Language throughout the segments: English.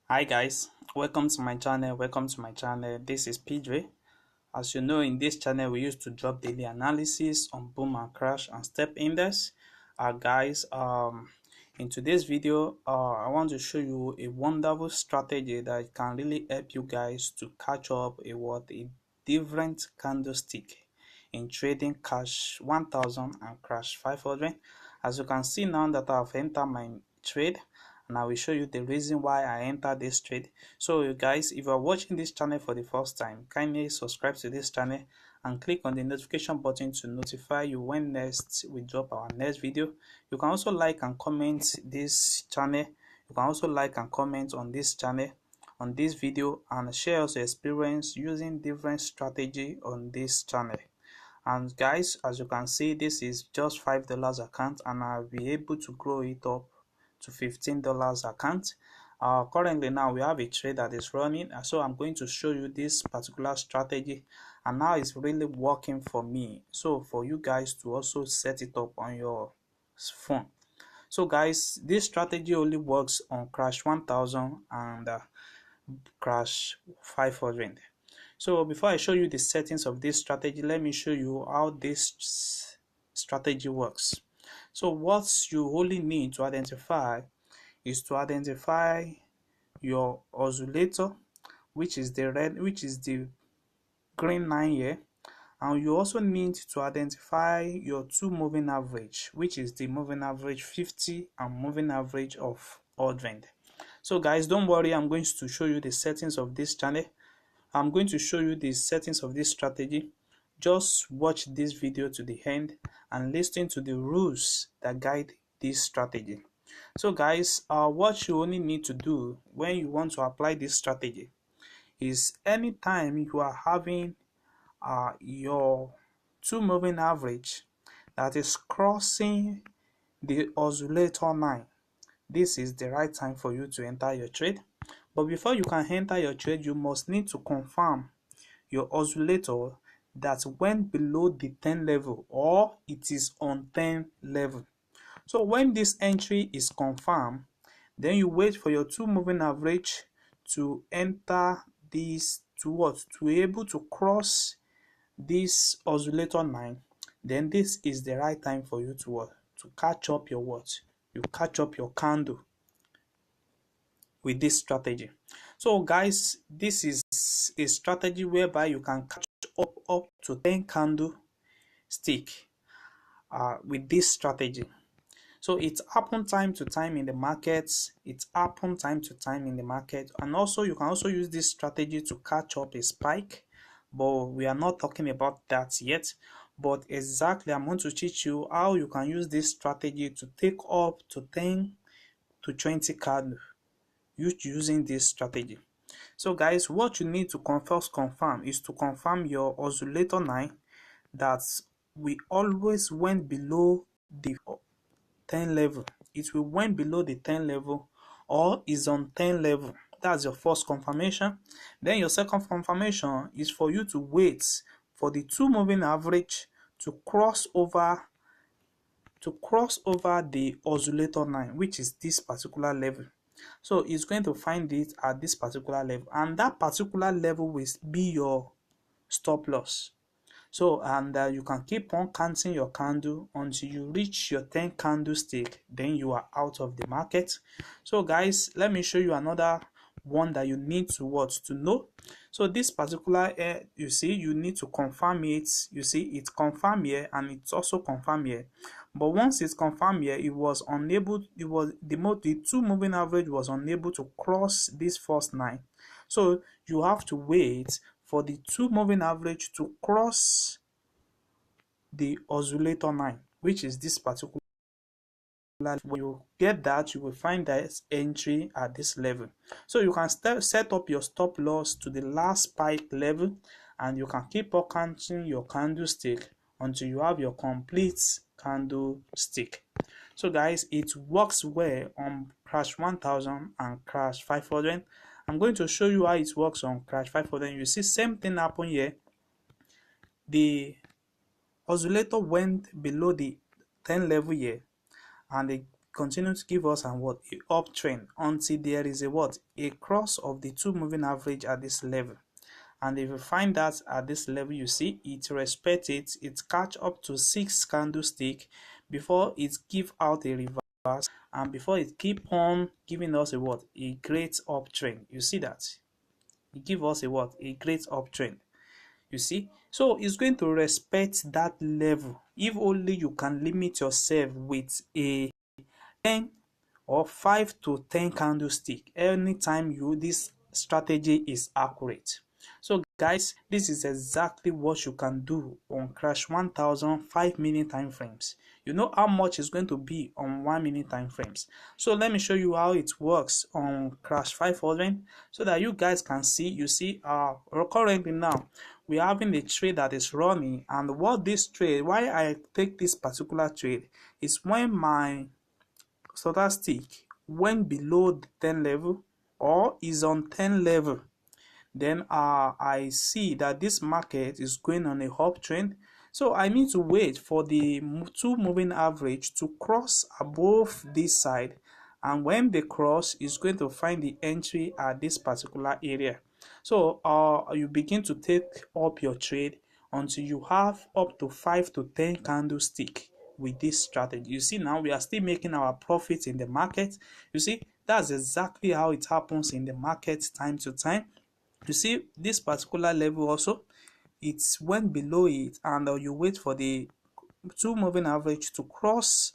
Hi guys, welcome to my channel. This is PJ. As you know, in this channel we used to drop daily analysis on boom and crash and step index. Guys, in today's video I want to show you a wonderful strategy that can really help you guys to catch up a different candlestick in trading cash 1000 and crash 500. As you can see now that I've entered my trade, and I will show you the reason why I entered this trade. So you guys, if you are watching this channel for the first time, kindly subscribe to this channel and click on the notification button to notify you when next we drop our next video. You can also like and comment this channel. You can also like and comment on this channel, on this video, and share your experience using different strategy on this channel. And guys, as you can see, this is just $5 account, and I'll be able to grow it up to $15 account. Currently now we have a trade that is running, so I'm going to show you this particular strategy, and now it's really working for me, so for you guys to also set it up on your phone. So guys, this strategy only works on crash 1000 and crash 500. So before I show you the settings of this strategy, let me show you how this strategy works. So what you only need to identify is to identify your oscillator, which is the green line here, and you also need to identify your two moving average, which is the moving average 50 and moving average of 100. So guys, don't worry, I'm going to show you the settings of this channel. I'm going to show you the settings of this strategy. Just watch this video to the end and listen to the rules that guide this strategy. So guys, what you only need to do when you want to apply this strategy is anytime you are having your two moving average that is crossing the oscillator line, this is the right time for you to enter your trade. But before you can enter your trade, you must need to confirm your oscillator that went below the 10 level, or it is on 10 level. So when this entry is confirmed, then you wait for your two moving average to enter this to be able to cross this oscillator line. Then this is the right time for you to catch up your you catch up your candle with this strategy. So guys, this is a strategy whereby you can catch up to 10 candlestick with this strategy. So it happens time to time in the markets. And also you can also use this strategy to catch up a spike, but we are not talking about that yet. But exactly, I'm going to teach you how you can use this strategy to take up to 10 to 20 candles using this strategy. So guys, what you need to first confirm is to confirm your oscillator line that we always went below the 10 level. It will went below the 10 level or is on 10 level. That's your first confirmation. Then your second confirmation is for you to wait for the two moving average to cross over the oscillator line, which is this particular level. So it's going to find it at this particular level, and that particular level will be your stop loss. So, and you can keep on counting your candle until you reach your 10 candlestick, then you are out of the market. So guys, let me show you another one that you need to know. So this particular you see, you need to confirm it. You see, it's confirmed here and it's also confirmed here. But once it's confirmed here, it was unable, the two moving average was unable to cross this first line. So you have to wait for the two moving average to cross the oscillator line, which is this particular. When you get that, you will find that entry at this level. So you can set up your stop loss to the last spike level, and you can keep on counting your candlestick until you have your complete candlestick. So guys, it works well on crash 1000 and crash 500. I'm going to show you how it works on crash 500. You see same thing happen here. The oscillator went below the 10 level here, and the continue to give us and what a uptrend until there is a what a cross of the two moving average at this level. And if you find that at this level, you see it respect it catch up to 6 candlestick before it give out a reverse, and before it keep on giving us a what a great uptrend. You see that it give us a what a great uptrend. You see, so it's going to respect that level if only you can limit yourself with a 10 or 5 to 10 candlestick anytime this strategy is accurate. So guys, this is exactly what you can do on crash 1000 5-minute time frames. You know how much is going to be on 1-minute time frames. So let me show you how it works on crash 500 so that you guys can see. You see, currently now we're having a trade that is running, and what this trade, why I take this particular trade is when my stochastic went below the 10 level or is on 10 level, then I see that this market is going on a uptrend. So I need to wait for the two moving average to cross above this side, and when they cross, is going to find the entry at this particular area. So you begin to take up your trade until you have up to 5 to 10 candlestick with this strategy. You see, now we are still making our profits in the market. You see, that's exactly how it happens in the market time to time. You see, this particular level also, it went below it, and you wait for the two moving average to cross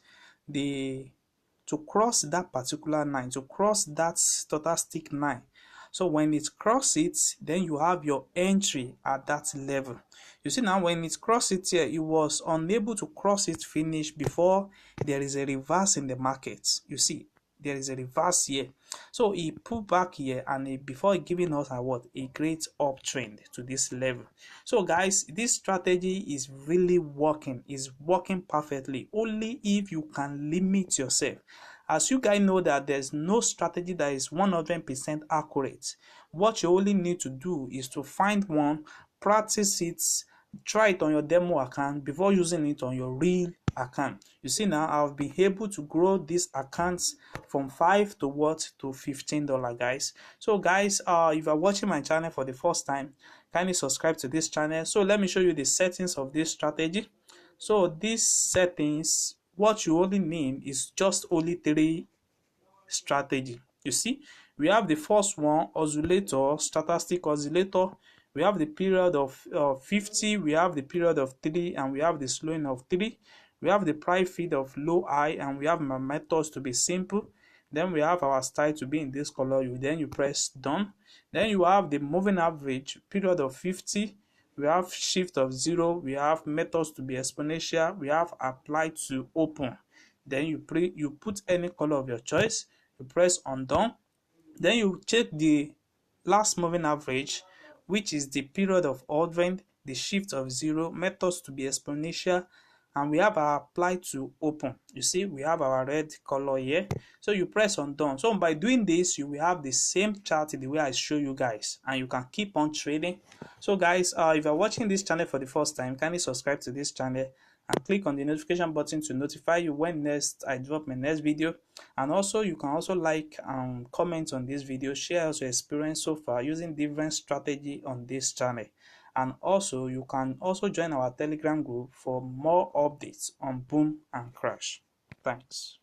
the that particular line, to cross that stochastic line. So when it crosses it, then you have your entry at that level. You see, now when it crosses it here, it was unable to cross it finish before there is a reverse in the market. You see, there is a reverse here, so he pulled back here, and before giving us a great uptrend to this level. So guys, this strategy is really working, is working perfectly only if you can limit yourself. As you guys know that there's no strategy that is 100% accurate. What you only need to do is to find one, practice it, try it on your demo account before using it on your real account. You see, now I've been able to grow these accounts from 5 to what to $15, guys. So guys, if you're watching my channel for the first time, kindly subscribe to this channel. So let me show you the settings of this strategy. So these settings, what you only need is just only 3 strategy. You see, we have the first one, oscillator, stochastic oscillator. We have the period of 50, we have the period of 3, and we have the slowing of 3. We have the price feed of low high, and we have my methods to be simple. Then we have our style to be in this color. You press done. Then you have the moving average, period of 50. We have shift of 0. We have methods to be exponential. We have apply to open. Then you put any color of your choice. You press undone. Then you check the last moving average, which is the period of uptrend, the shift of 0, methods to be exponential, and we have our apply to open. You see, we have our red color here. So you press undone. So by doing this, you will have the same chart the way I show you guys, and you can keep on trading. So guys, if you're watching this channel for the first time, kindly subscribe to this channel and click on the notification button to notify you when next I drop my next video. And also you can also like and comment on this video, share your experience so far using different strategy on this channel. And also you can also join our Telegram group for more updates on boom and crash. Thanks.